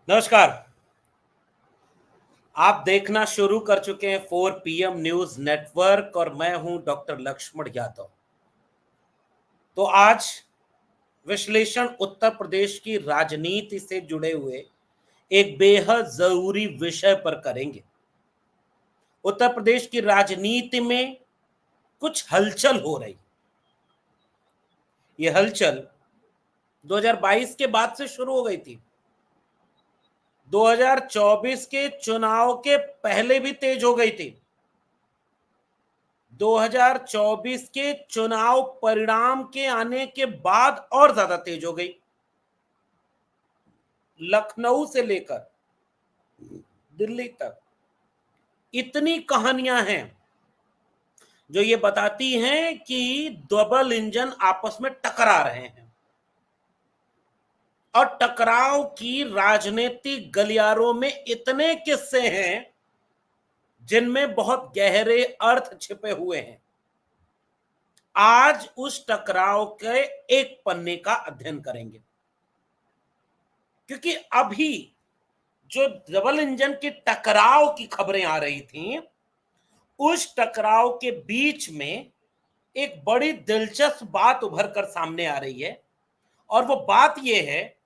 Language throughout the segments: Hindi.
नमस्कार। आप देखना शुरू कर चुके हैं 4 PM न्यूज नेटवर्क और मैं हूं डॉक्टर लक्ष्मण यादव। तो आज विश्लेषण उत्तर प्रदेश की राजनीति से जुड़े हुए एक बेहद जरूरी विषय पर करेंगे। उत्तर प्रदेश की राजनीति में कुछ हलचल हो रही। ये हलचल 2022 के बाद से शुरू हो गई थी। 2024 के चुनाव के पहले भी तेज हो गई थी। 2024 के चुनाव परिणाम के आने के बाद और ज्यादा तेज हो गई। लखनऊ से लेकर दिल्ली तक इतनी कहानियां हैं जो ये बताती हैं कि डबल इंजन आपस में टकरा रहे हैं और टकराव की राजनीतिक गलियारों में इतने किस्से हैं जिनमें बहुत गहरे अर्थ छिपे हुए हैं। आज उस टकराव के एक पन्ने का अध्ययन करेंगे क्योंकि अभी जो डबल इंजन की टकराव की खबरें आ रही थीं, उस टकराव के बीच में एक बड़ी दिलचस्प बात उभर कर सामने आ रही है और वो बात यह है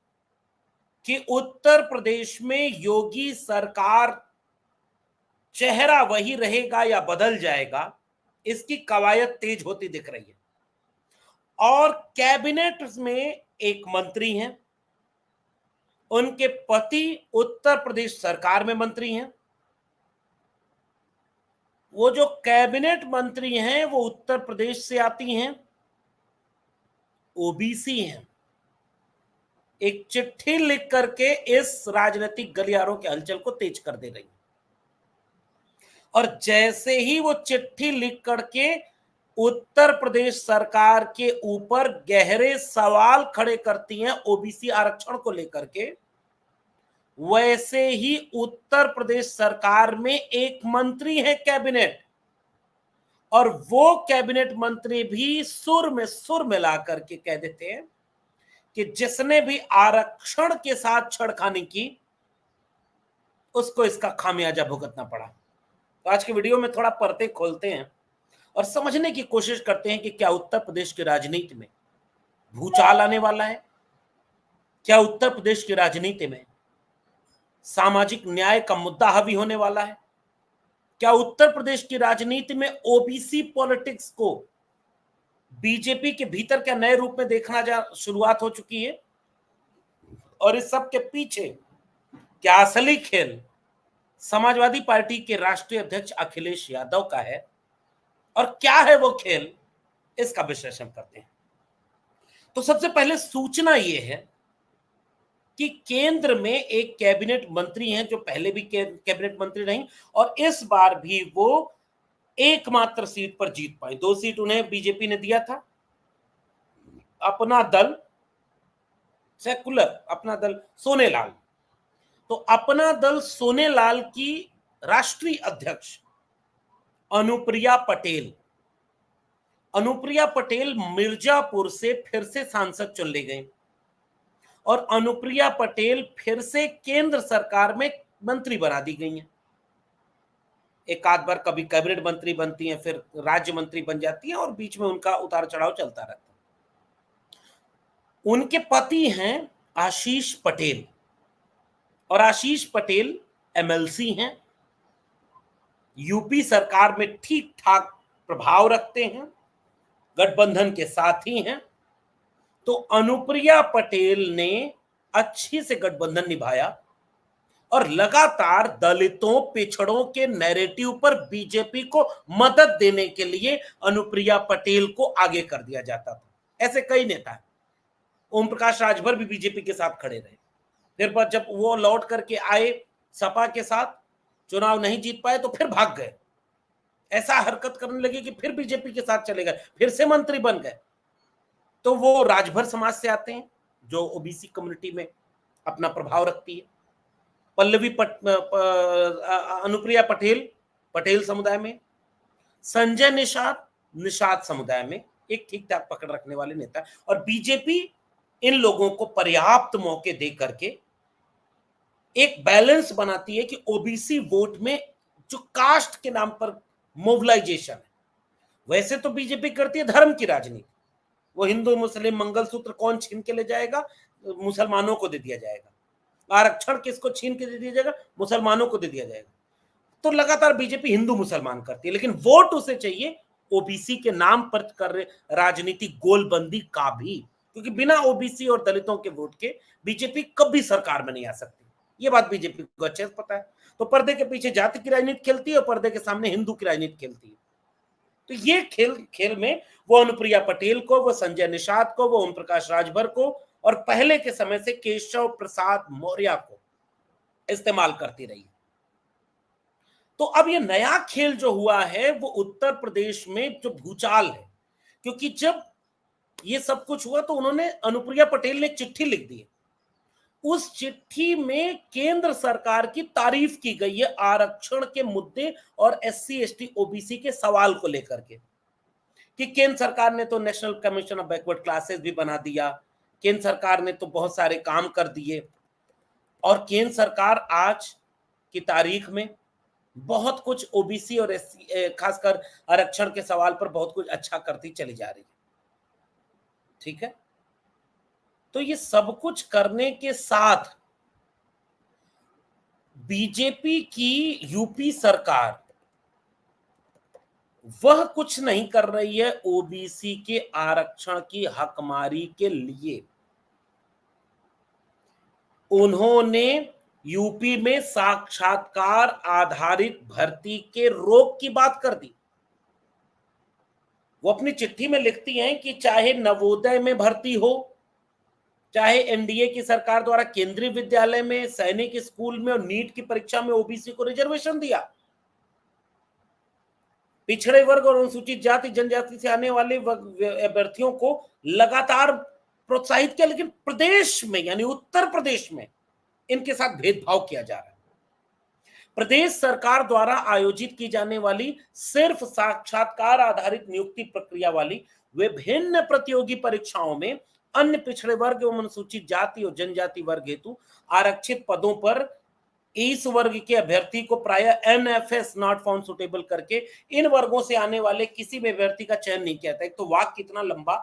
कि उत्तर प्रदेश में योगी सरकार चेहरा वही रहेगा या बदल जाएगा, इसकी कवायद तेज होती दिख रही है। और कैबिनेट में एक मंत्री हैं, उनके पति उत्तर प्रदेश सरकार में मंत्री हैं। वो जो कैबिनेट मंत्री हैं वो उत्तर प्रदेश से आती हैं, ओबीसी हैं। एक चिट्ठी लिख करके इस राजनीतिक गलियारों के हलचल को तेज कर दे रही। और जैसे ही वो चिट्ठी लिख करके उत्तर प्रदेश सरकार के ऊपर गहरे सवाल खड़े करती हैं ओबीसी आरक्षण को लेकर के, वैसे ही उत्तर प्रदेश सरकार में एक मंत्री है कैबिनेट, और वो कैबिनेट मंत्री भी सुर में सुर मिला करके कह देते हैं कि जिसने भी आरक्षण के साथ छेड़खानी की उसको इसका खामियाजा भुगतना पड़ा। तो आज की वीडियो में थोड़ा पर्दे खोलते हैं और समझने की कोशिश करते हैं कि क्या उत्तर प्रदेश की राजनीति में भूचाल आने वाला है। क्या उत्तर प्रदेश की राजनीति में सामाजिक न्याय का मुद्दा हावी होने वाला है। क्या उत्तर प्रदेश की राजनीति में ओबीसी पॉलिटिक्स को बीजेपी के भीतर क्या नए रूप में देखना शुरुआत हो चुकी है। और इस सब के पीछे क्या असली खेल समाजवादी पार्टी के राष्ट्रीय अध्यक्ष अखिलेश यादव का है और क्या है वो खेल, इसका विश्लेषण करते हैं। तो सबसे पहले सूचना यह है कि केंद्र में एक कैबिनेट मंत्री हैं जो पहले भी कैबिनेट मंत्री रही और इस बार भी वो एकमात्र सीट पर जीत पाए। 2 सीट उन्हें बीजेपी ने दिया था। अपना दल सेकुलर, अपना दल सोनेलाल, तो अपना दल सोनेलाल की राष्ट्रीय अध्यक्ष अनुप्रिया पटेल मिर्जापुर से फिर से सांसद चुन ले गए और अनुप्रिया पटेल फिर से केंद्र सरकार में मंत्री बना दी गई हैं। एक आध बार कभी कैबिनेट मंत्री बनती हैं, फिर राज्य मंत्री बन जाती हैं और बीच में उनका उतार चढ़ाव चलता रहता है। उनके पति हैं आशीष पटेल और आशीष पटेल एमएलसी हैं, यूपी सरकार में ठीक ठाक प्रभाव रखते हैं, गठबंधन के साथ ही हैं। तो अनुप्रिया पटेल ने अच्छी से गठबंधन निभाया और लगातार दलितों पिछड़ों के नैरेटिव पर बीजेपी को मदद देने के लिए अनुप्रिया पटेल को आगे कर दिया जाता था। ऐसे कई नेता हैं। ओम प्रकाश राजभर भी बीजेपी के साथ खड़े रहे, फिर जब वो लौट करके आए सपा के साथ, चुनाव नहीं जीत पाए तो फिर भाग गए। ऐसा हरकत करने लगे कि फिर बीजेपी के साथ चले गए, फिर से मंत्री बन गए। तो वो राजभर समाज से आते हैं जो ओबीसी कम्युनिटी में अपना प्रभाव रखती है। अनुप्रिया पटेल समुदाय में, संजय निषाद समुदाय में एक ठीक ठाक पकड़ रखने वाले नेता। और बीजेपी इन लोगों को पर्याप्त मौके दे करके एक बैलेंस बनाती है कि ओबीसी वोट में जो कास्ट के नाम पर मोबिलाइजेशन है, वैसे तो बीजेपी करती है धर्म की राजनीति। वो हिंदू मुस्लिम मंगलसूत्र कौन छीन के ले जाएगा, मुसलमानों को दे दिया जाएगा। आरक्षण किसको छीन के दे दिया जाएगा, मुसलमानों को दे दिया जाएगा। तो लगातार बीजेपी हिंदू मुसलमान करती है, लेकिन वोट उसे चाहिए ओबीसी के नाम पर कर रहे राजनीतिक गोलबंदी का भी, क्योंकि बिना ओबीसी और दलितों के वोट के बीजेपी कभी सरकार में नहीं आ सकती। ये बात बीजेपी को अच्छे से पता है। तो पर्दे के पीछे जाति की राजनीति खेलती है और पर्दे के सामने हिंदू की राजनीति खेलती है। तो ये खेल में वो अनुप्रिया पटेल को, वो संजय निषाद को, वो ओम प्रकाश राजभर को और पहले के समय से केशव प्रसाद मौर्य को इस्तेमाल करती रही। तो अब ये नया खेल जो हुआ है वो उत्तर प्रदेश में जो भूचाल है, क्योंकि जब ये सब कुछ हुआ तो उन्होंने, अनुप्रिया पटेल ने एक चिट्ठी लिख दी। उस चिट्ठी में केंद्र सरकार की तारीफ की गई है आरक्षण के मुद्दे और एससी एसटी ओबीसी के सवाल को लेकर के, कि केंद्र सरकार ने तो national commission of backward classes भी बना दिया, केंद्र सरकार ने तो बहुत सारे काम कर दिए, और केंद्र सरकार आज की तारीख में बहुत कुछ ओबीसी और एससी, खासकर आरक्षण के सवाल पर बहुत कुछ अच्छा करती चली जा रही है। ठीक है, तो ये सब कुछ करने के साथ बीजेपी की यूपी सरकार वह कुछ नहीं कर रही है ओबीसी के आरक्षण की हकमारी के लिए। उन्होंने यूपी में साक्षात्कार आधारित भर्ती के रोक की बात कर दी। वो अपनी चिट्ठी में लिखती हैं कि चाहे नवोदय में भर्ती हो, चाहे एनडीए की सरकार द्वारा केंद्रीय विद्यालय में, सैनिक स्कूल में और नीट की परीक्षा में ओबीसी को रिजर्वेशन दिया, पिछड़े वर्ग और अनुसूचित जाति जनजाति से आने वाले अभ्यर्थियों को लगातार प्रोत्साहित किया, लेकिन प्रदेश में यानी उत्तर प्रदेश में इनके साथ भेदभाव किया जा रहा है। प्रदेश सरकार द्वारा आयोजित की जाने वाली सिर्फ साक्षात्कार आधारित नियुक्ति प्रक्रिया वाली विभिन्न प्रतियोगी परीक्षाओं में अन्य पिछड़े वर्ग एवं अनुसूचित जाति और जनजाति वर्ग हेतु आरक्षित पदों पर इस वर्ग के अभ्यर्थी को प्राय एनएफएस नॉट फाउंड सुटेबल करके इन वर्गों से आने वाले किसी भी अभ्यर्थी का चयन नहीं किया था। एक तो वाक्य कितना लंबा,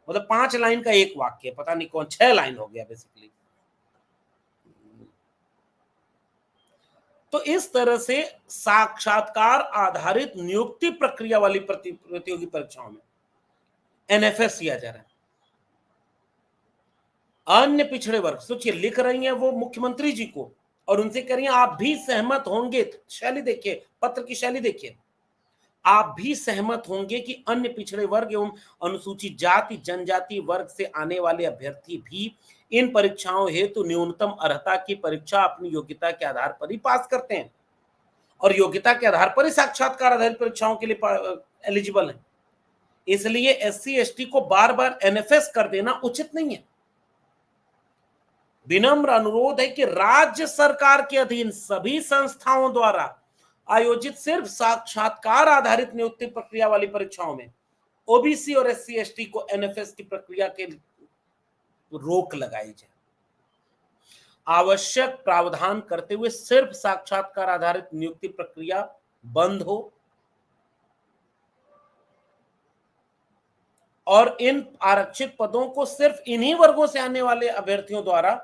मतलब 5 लाइन का एक वाक्य, पता नहीं कौन 6 लाइन हो गया बेसिकली। तो इस तरह से साक्षात्कार आधारित नियुक्ति प्रक्रिया वाली प्रतियोगी परीक्षाओं में एनएफएस किया जा रहा है। अन्य पिछड़े वर्ग, सोचिए, लिख रही हैं वो मुख्यमंत्री जी को और उनसे कह रही हैं आप भी सहमत होंगे, शैली देखिए, पत्र की शैली देखिए, आप भी सहमत होंगे कि अन्य पिछड़े वर्ग एवं अनुसूचित जाति जनजाति वर्ग से आने वाले अभ्यर्थी भी इन परीक्षाओं हेतु न्यूनतम अर्हता की परीक्षा अपनी योग्यता के आधार पर ही पास करते हैं और योग्यता के आधार पर ही साक्षात्कार आधारित परीक्षाओं के लिए एलिजिबल है। इसलिए एससी एसटी को बार बार एनएफएस कर देना उचित नहीं है। विनम्र अनुरोध है कि राज्य सरकार के अधीन सभी संस्थाओं द्वारा आयोजित सिर्फ साक्षात्कार आधारित नियुक्ति प्रक्रिया वाली परीक्षाओं में ओबीसी और एससी एसटी को एनएफएस की प्रक्रिया के रोक लगाई जाए। आवश्यक प्रावधान करते हुए सिर्फ साक्षात्कार आधारित नियुक्ति प्रक्रिया बंद हो और इन आरक्षित पदों को सिर्फ इन्हीं वर्गों से आने वाले अभ्यर्थियों द्वारा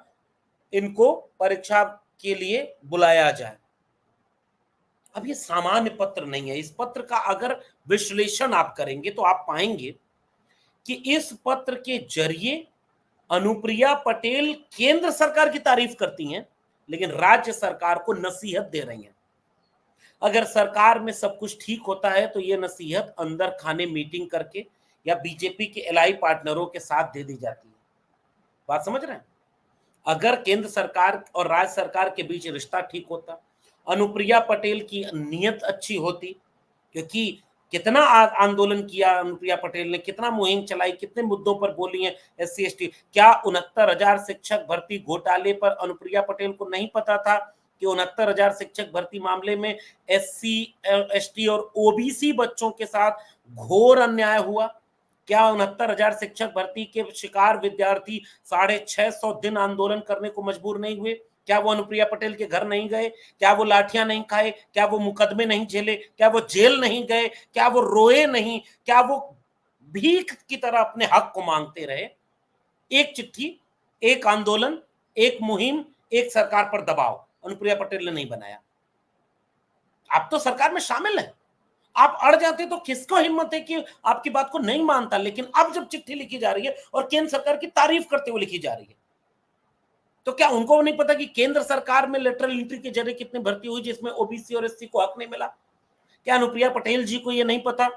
इनको परीक्षा के लिए बुलाया जाए। अब ये सामान्य पत्र नहीं है। इस पत्र का अगर विश्लेषण आप करेंगे तो आप पाएंगे कि इस पत्र के जरिए अनुप्रिया पटेल केंद्र सरकार की तारीफ करती हैं, लेकिन राज्य सरकार को नसीहत दे रही हैं। अगर सरकार में सब कुछ ठीक होता है तो ये नसीहत अंदर खाने मीटिंग करके या बीजेपी के एलाई पार्टनरों के साथ दे दी जाती है। बात समझ रहे हैं? अगर केंद्र सरकार और राज्य सरकार के बीच रिश्ता ठीक होता, अनुप्रिया पटेल की नीयत अच्छी होती, क्योंकि कितना आंदोलन किया अनुप्रिया पटेल ने, कितना मुहिम चलाई, कितने मुद्दों पर बोली है एससी एसटी। क्या 69,000 शिक्षक भर्ती घोटाले पर अनुप्रिया पटेल को नहीं पता था कि 69,000 शिक्षक भर्ती मामले में एससी एसटी और ओबीसी बच्चों के साथ घोर अन्याय हुआ? क्या 69,000 शिक्षक भर्ती के शिकार विद्यार्थी 650 दिन आंदोलन करने को मजबूर नहीं हुए? क्या वो अनुप्रिया पटेल के घर नहीं गए? क्या वो लाठियां नहीं खाए? क्या वो मुकदमे नहीं झेले? क्या वो जेल नहीं गए? क्या वो रोए नहीं? क्या वो भीख की तरह अपने हक को मांगते रहे? एक चिट्ठी, एक आंदोलन, एक मुहिम, एक सरकार पर दबाव अनुप्रिया पटेल ने नहीं बनाया। आप तो सरकार में शामिल हैं। आप अड़ जाते तो किसको हिम्मत है कि आपकी बात को नहीं मानता, लेकिन अब जब चिट्ठी लिखी जा रही है और केंद्र सरकार की तारीफ करते हुए लिखी जा रही है, तो क्या उनको नहीं पता कि केंद्र सरकार में लेटरल एंट्री के जरिए कितनी भर्ती हुई जिसमें ओबीसी और एससी को हक नहीं मिला? क्या अनुप्रिया पटेल जी को यह नहीं पता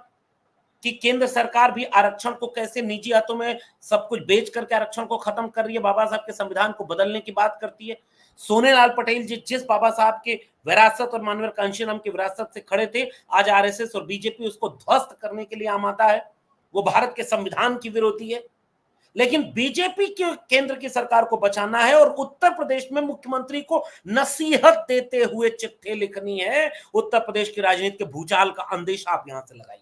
कि केंद्र सरकार भी आरक्षण को कैसे निजी हाथों में सब कुछ बेच करके आरक्षण को खत्म कर रही है, बाबा साहब के संविधान को बदलने की बात करती है? सोनेलाल पटेल जी जिस बाबा साहब के विरासत और मानवीय कांशीराम की विरासत से खड़े थे, आज आरएसएस और बीजेपी उसको ध्वस्त करने के लिए आमादा है। वो भारत के संविधान की विरोधी है। लेकिन बीजेपी के केंद्र की सरकार को बचाना है और उत्तर प्रदेश में मुख्यमंत्री को नसीहत देते हुए चिट्ठी लिखनी है। उत्तर प्रदेश की राजनीति के भूचाल का अंदेशा आप यहां से लगाइए।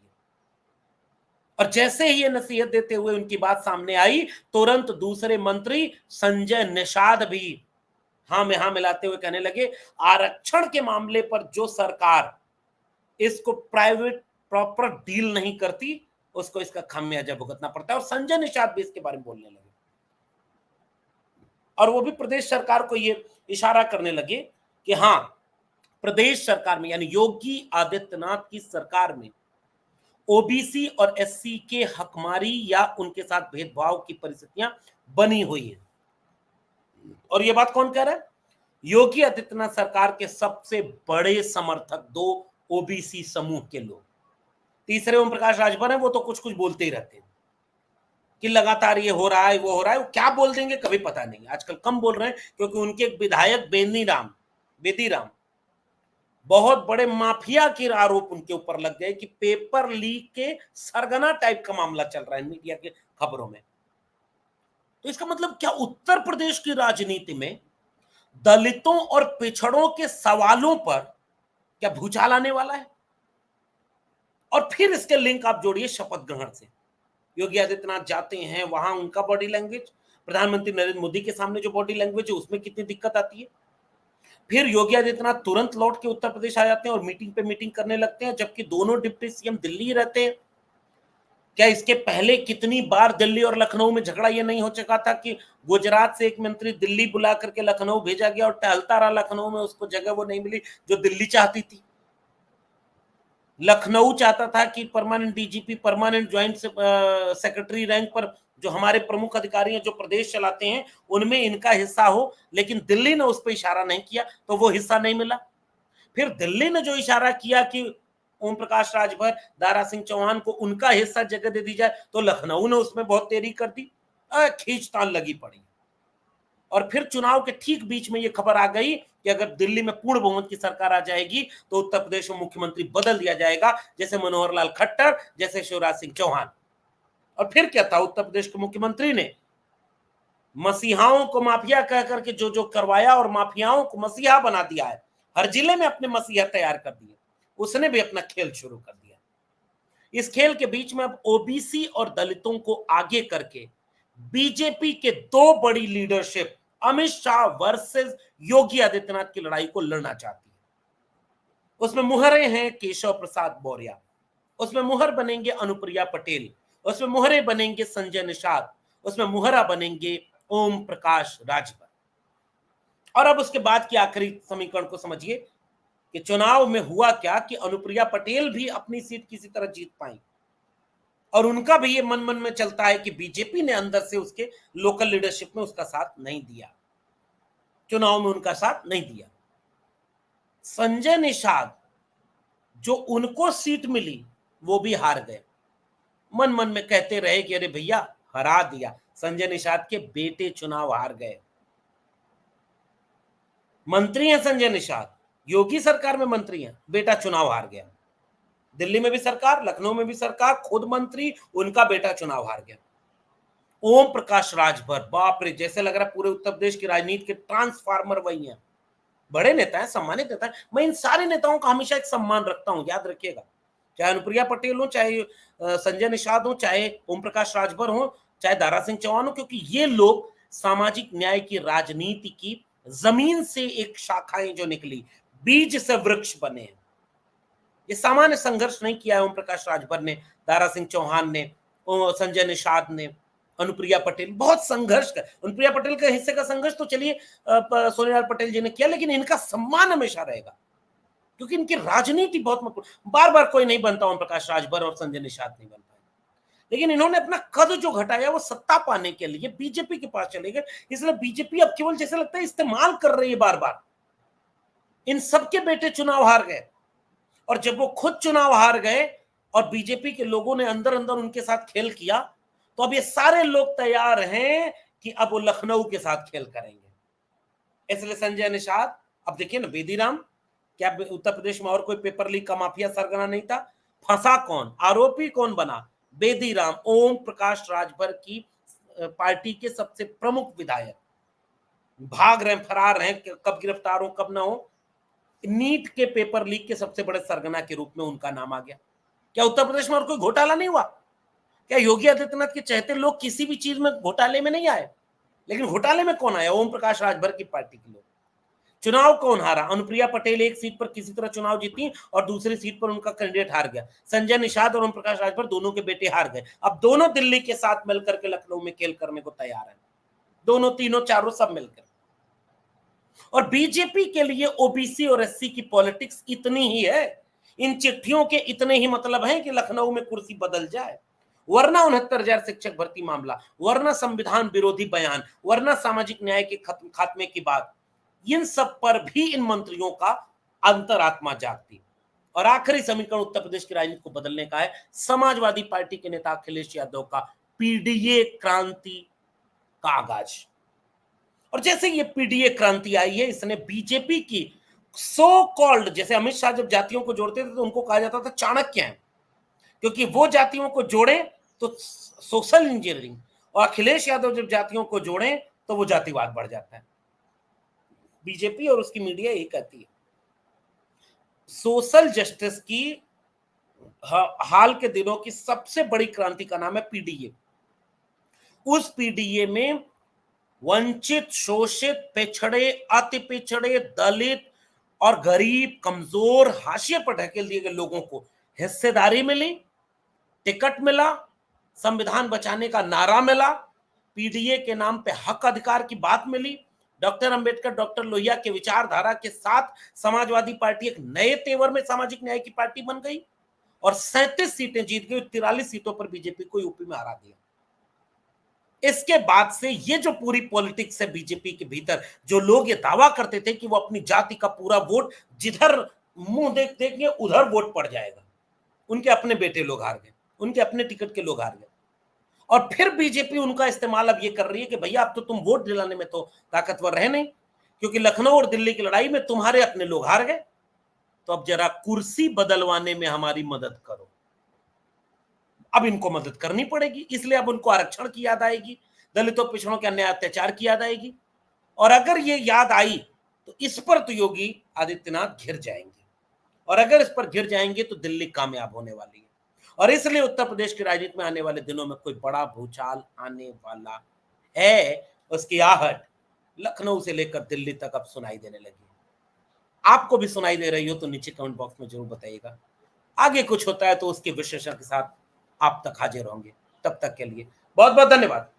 और जैसे ही ये नसीहत देते हुए उनकी बात सामने आई, तुरंत दूसरे मंत्री संजय निषाद भी हाँ में हाँ मिलाते हुए कहने लगे, आरक्षण के मामले पर जो सरकार इसको प्राइवेट प्रॉपर डील नहीं करती, उसको इसका खामियाजा भुगतना पड़ता है। और संजय निषाद भी इसके बारे में बोलने लगे और वो भी प्रदेश सरकार को ये इशारा करने लगे कि हाँ, प्रदेश सरकार में यानी योगी आदित्यनाथ की सरकार में ओबीसी और एससी के हकमारी या उनके साथ भेदभाव की परिस्थितियां बनी हुई है। और ये बात कौन कह रहा है? योगी आदित्यनाथ सरकार के सबसे बड़े समर्थक दो ओबीसी समूह के लोग। तीसरे ओम प्रकाश राजभर है, वो तो कुछ कुछ बोलते ही रहते हैं कि लगातार ये हो रहा है, वो हो रहा है। वो क्या बोल देंगे कभी पता नहीं। आजकल कम बोल रहे हैं क्योंकि उनके विधायक बेदीराम बहुत बड़े माफिया के आरोप उनके ऊपर लग गए कि पेपर लीक के सरगना टाइप का मामला चल रहा है मीडिया के खबरों में। तो इसका मतलब क्या उत्तर प्रदेश की राजनीति में दलितों और पिछड़ों के सवालों पर क्या भूचाल आने वाला है? और फिर इसके लिंक आप जोड़िए शपथ ग्रहण से। योगी आदित्यनाथ जाते हैं, वहां उनका बॉडी लैंग्वेज, प्रधानमंत्री नरेंद्र मोदी के सामने जो बॉडी लैंग्वेज है उसमें कितनी दिक्कत आती है। फिर योगी आदित्यनाथ तुरंत लौट के उत्तर प्रदेश आ जाते हैं और मीटिंग पे मीटिंग करने लगते हैं, जबकि दोनों डिप्टी सीएम दिल्ली रहते हैं। क्या इसके पहले कितनी बार दिल्ली और लखनऊ में झगड़ा ये नहीं हो चुका था कि गुजरात से एक मंत्री दिल्ली बुला करके लखनऊ भेजा गया और टहलता रहा लखनऊ में, उसको जगह वो नहीं मिली जो दिल्ली चाहती थी। लखनऊ चाहता था कि permanent DGP, permanent joint secretary rank पर जो हमारे प्रमुख अधिकारी हैं जो प्रदेश चलाते हैं उनमें इनका हिस्सा हो, लेकिन दिल्ली ने उस पर इशारा नहीं किया तो वो हिस्सा नहीं मिला। फिर दिल्ली ने जो इशारा किया कि ओम प्रकाश राजभर, दारा सिंह चौहान को उनका हिस्सा जगह दे दी जाए, तो लखनऊ ने उसमें बहुत देरी कर दी, खींचतान लगी पड़ी। और फिर चुनाव के ठीक बीच में ये खबर आ गई कि अगर दिल्ली में पूर्ण बहुमत की सरकार आ जाएगी तो उत्तर प्रदेश में मुख्यमंत्री बदल दिया जाएगा, जैसे मनोहर लाल खट्टर, जैसे शिवराज सिंह चौहान। और फिर क्या था, उत्तर प्रदेश के मुख्यमंत्री ने मसीहाओं को माफिया कह करके जो जो करवाया और माफियाओं को मसीहा बना दिया है, हर जिले में अपने मसीहा तैयार कर दिए, उसने भी अपना खेल शुरू कर दिया। इस खेल के बीच में अब ओबीसी और दलितों को आगे करके बीजेपी के दो बड़ी लीडरशिप अमित शाह वर्सेस योगी आदित्यनाथ की लड़ाई को लड़ना चाहती है। उसमें मुहरे हैं केशव प्रसाद मौर्य, उसमें मुहर बनेंगे अनुप्रिया पटेल, उसमें मुहरे बनेंगे संजय निषाद, उसमें मुहरा बनेंगे ओम प्रकाश राजभर। और अब उसके बाद की आखिरी समीकरण को समझिए कि चुनाव में हुआ क्या कि अनुप्रिया पटेल भी अपनी सीट किसी तरह जीत पाई और उनका भी ये मन मन में चलता है कि बीजेपी ने अंदर से उसके लोकल लीडरशिप में उसका साथ नहीं दिया, चुनाव में उनका साथ नहीं दिया। संजय निषाद जो उनको सीट मिली वो भी हार गए, मन मन में कहते रहे कि अरे भैया हरा दिया। संजय निषाद के बेटे चुनाव हार गए, मंत्री हैं संजय निषाद, योगी सरकार में मंत्री हैं, बेटा चुनाव हार गया। दिल्ली में भी सरकार, लखनऊ में भी सरकार, खुद मंत्री, उनका बेटा चुनाव हार गया। ओम प्रकाश राजभर, बाप रे, जैसे लग रहा है पूरे उत्तर प्रदेश की राजनीति के ट्रांसफार्मर वही हैं। बड़े नेता हैं, सम्मानित नेता हैं। मैं इन सारे नेताओं का हमेशा एक सम्मान रखता हूं, याद रखिएगा, चाहे अनुप्रिया पटेल हो, चाहे संजय निषाद हो, चाहे ओम प्रकाश राजभर हो, चाहे दारा सिंह चौहान हो, क्योंकि ये लोग सामाजिक न्याय की राजनीति की जमीन से एक शाखाएं जो निकली, बीज से वृक्ष बने हैं। ये सामान्य संघर्ष नहीं किया है ओम प्रकाश राजभर ने, दारा सिंह चौहान ने, संजय निषाद ने, अनुप्रिया पटेल, बहुत संघर्ष कर, अनुप्रिया पटेल के हिस्से का संघर्ष तो चलिए सोनियाल पटेल जी ने किया, लेकिन इनका सम्मान हमेशा रहेगा क्योंकि इनकी राजनीति बहुत महत्वपूर्ण। बार बार कोई नहीं बनता ओम प्रकाश राजभर और संजय निषाद नहीं बन पाए, लेकिन इन्होंने अपना कद जो घटाया वो सत्ता पाने के लिए बीजेपी के पास चले गए। इसलिए बीजेपी अब केवल जैसे लगता है इस्तेमाल कर रही है बार बार। इन सबके बेटे चुनाव हार गए, और जब वो खुद चुनाव हार गए और बीजेपी के लोगों ने अंदर अंदर उनके साथ खेल किया, तो अब ये सारे लोग तैयार हैं कि अब वो लखनऊ के साथ खेल करेंगे। इसलिए संजय निषाद, अब देखिए ना, बेदीराम, क्या उत्तर प्रदेश में और कोई पेपर लीक का माफिया सरगना नहीं था? फंसा कौन, आरोपी कौन बना? बेदीराम, ओम प्रकाश राजभर की पार्टी के सबसे प्रमुख विधायक, भाग रहे, फरार हैं, कब गिरफ्तार हो कब ना हो। नीट के पेपर लीक के सबसे बड़े सरगना के रूप में उनका नाम आ गया। क्या उत्तर प्रदेश में और कोई घोटाला नहीं हुआ? क्या योगी आदित्यनाथ के चहते लोग किसी भी चीज में घोटाले में नहीं आए? लेकिन घोटाले में कौन आया? ओम प्रकाश राजभर की पार्टी के लोग। चुनाव कौन हारा? अनुप्रिया पटेल एक सीट पर किसी तरह चुनाव जीती और दूसरी सीट पर उनका कैंडिडेट हार गया। संजय निषाद और ओम प्रकाश राजभर दोनों के बेटे हार गए। अब दोनों दिल्ली के साथ मिलकर के लखनऊ में खेल करने को तैयार है, दोनों, तीनों, चारों, सब मिलकर। और बीजेपी के लिए ओबीसी और एससी की पॉलिटिक्स इतनी ही है, इन चिट्ठियों के इतने ही मतलब है कि लखनऊ में कुर्सी बदल जाए, वरना 69,000 शिक्षक भर्ती मामला, वरना संविधान विरोधी बयान, वरना सामाजिक न्याय के खात्मे की बात, इन सब पर भी इन मंत्रियों का अंतरात्मा जागती। और आखिरी समीकरण उत्तर प्रदेश की राजनीति को बदलने का है। समाजवादी पार्टी के नेता अखिलेश यादव का पीडीए क्रांति का आगाज। और जैसे ये पीडीए क्रांति आई है, इसने बीजेपी की सो कॉल्ड, जैसे अमित शाह जब जातियों को जोड़ते थे तो उनको कहा जाता था चाणक्य हैं, क्योंकि वो जातियों को जोड़े तो सोशल इंजीनियरिंग, और अखिलेश यादव जब जातियों को जोड़े तो वो जातिवाद बढ़ जाता है। बीजेपी और उसकी मीडिया यही कहती है। सोशल जस्टिस की हाल के दिनों की सबसे बड़ी क्रांति का नाम है पीडीए। उस पीडीए में वंचित, शोषित, पिछड़े, अति पिछड़े, दलित और गरीब, कमजोर, हाशिए पर ढकेल दिए गए लोगों को हिस्सेदारी मिली, टिकट मिला, संविधान बचाने का नारा मिला, पीडीए के नाम पे हक अधिकार की बात मिली। डॉक्टर अंबेडकर, डॉक्टर लोहिया के विचारधारा के साथ समाजवादी पार्टी एक नए तेवर में सामाजिक न्याय की पार्टी बन गई और 37 सीटें जीत गई। 43 सीटों पर बीजेपी को यूपी में हरा दिया। इसके बाद से ये जो पूरी पॉलिटिक्स है बीजेपी के भीतर, जो लोग ये दावा करते थे कि वो अपनी जाति का पूरा वोट जिधर मुंह देख देंगे उधर वोट पड़ जाएगा, उनके अपने बेटे लोग हार गए, उनके अपने टिकट के लोग हार गए। और फिर बीजेपी उनका इस्तेमाल अब ये कर रही है कि भैया अब तो तुम वोट दिलाने में तो ताकतवर रहे नहीं, क्योंकि लखनऊ और दिल्ली की लड़ाई में तुम्हारे अपने लोग हार गए, तो अब जरा कुर्सी बदलवाने में हमारी मदद करो। अब इनको मदद करनी पड़ेगी, इसलिए अब उनको आरक्षण की याद आएगी, दलितों पिछड़ों के अन्याय अत्याचार की याद आएगी। और अगर ये याद आई तो इस पर तो योगी आदित्यनाथ घिर जाएंगे, और अगर इस पर घिर जाएंगे तो दिल्ली कामयाब होने वाली है। और इसलिए उत्तर प्रदेश की राजनीति में आने वाले दिनों में कोई बड़ा भूचाल आने वाला है। उसकी आहट लखनऊ से लेकर दिल्ली तक अब सुनाई देने लगी। आपको भी सुनाई दे रही हो तो नीचे कमेंट बॉक्स में जरूर बताइएगा। आगे कुछ होता है तो उसके विश्लेषण के साथ आप तक हाजिर होंगे। तब तक के लिए बहुत बहुत धन्यवाद।